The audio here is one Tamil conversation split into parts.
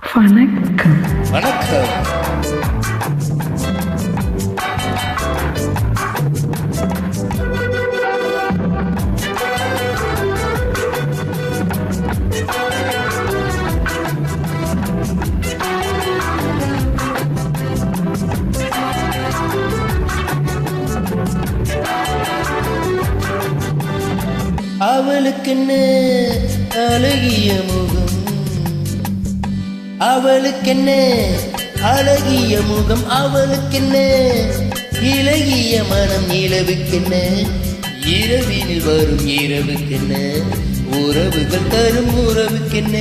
வணக்கம். வணக்கம். அவளுக்கென்ன அழகிய முகம், அவளுக்கென்ன அழகிய முகம், அவளுக்கென்ன இலகிய மனம், நிலவுக்கென்ன இரவினில் வரும் இரவுக்கென்ன உறவுகள் தரும் உறவுக்கென்ன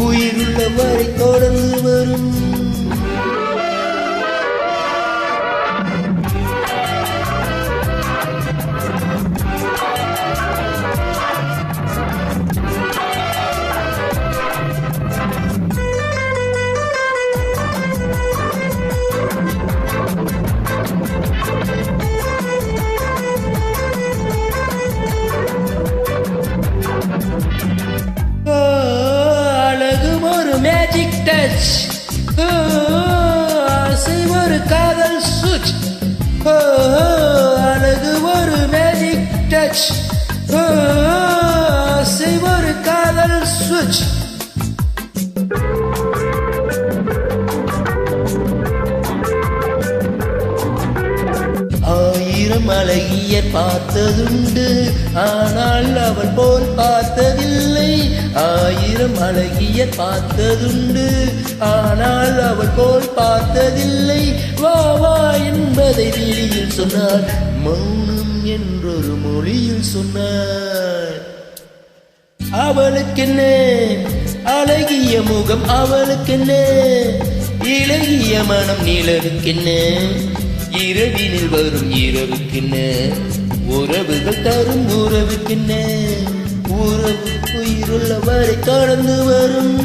உயிருள்ள வரை தொடர்ந்து வரும். மேஜிக் டச், ஆசை ஒரு காதல் சுவிட்ச், அழகு ஒரு மேஜிக் டச், ஆசை ஒரு காதல் சுவிட்ச். ஆயிரம் அழகிய பார்த்ததுண்டு, ஆனால் அவள் போல் பார்த்ததில்லை. ஆயிரம் அழகிய பார்த்ததுண்டு, ஆனால் அவள் போல் பார்த்ததில்லை. வா வா என்பதை வெளியில் சொன்னார், மௌனம் என்றொரு மொழியில் சொன்னார். அவளுக்கென்ன அழகிய முகம், அவளுக்கென்ன இலகிய மனம், நிலவுக்கென்ன இரவினில் வரும் இரவுக்கென்ன உறவுகள் தரும் உறவுக்கென்ன உறவு உயிருள்ள வரை தொடர்ந்து வரும்.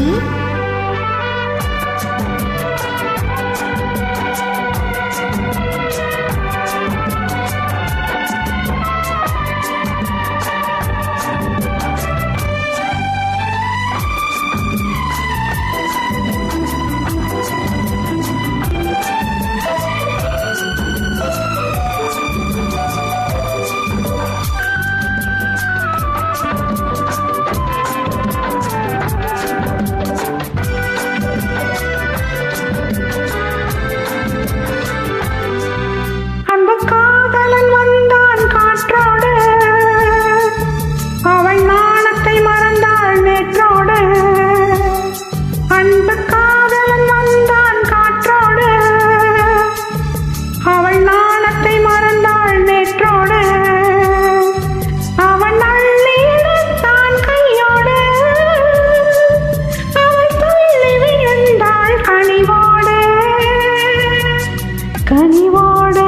கனிவோடு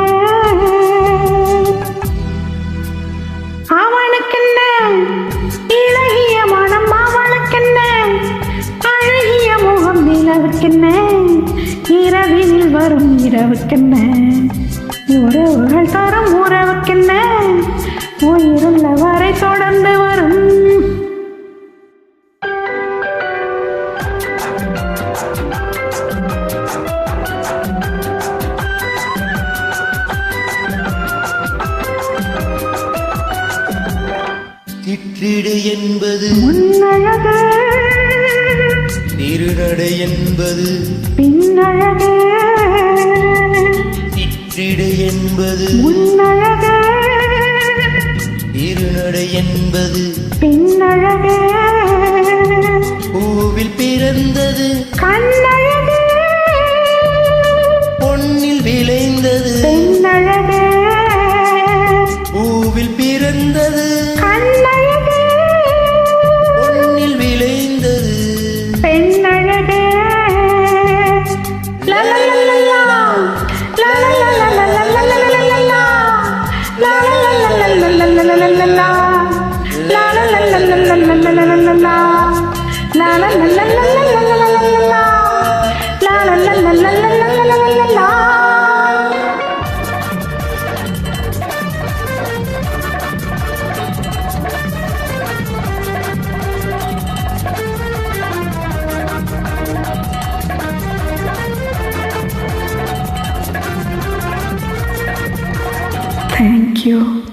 அவனுக்கென்ன இலகிய மனம், அவளுக்கென்ன அழகிய முகம், நிலவுக்கென்ன இரவினில் வரும் இரவுக்கென்ன உறவுகள் தரும் உறவுக்கென்ன உயிருள்ள வரை தொடர்ந்து வரும். சிற்றிடை என்பது முன்னழகு, திருநடை என்பது பின்னழகு. சிற்றிடை என்பது முன்னழகு, திருநடை என்பது பின்னழகு. பூவில் பிறந்தது கண்ணழகு, பொன்னில் விளைந்தது பெண்ணழகு. பூவில் பிறந்தது கண்ணழகு, பொன்னில் விளைந்தது பெண்ணழகு. லலலலலலா, லலலலலலலலலலலலா, லலலலலலலலலலலலா, லலலலலலலலலலலலா, லலலலலலலலலலலலா, லலலலலலலலலலலா. Thank you.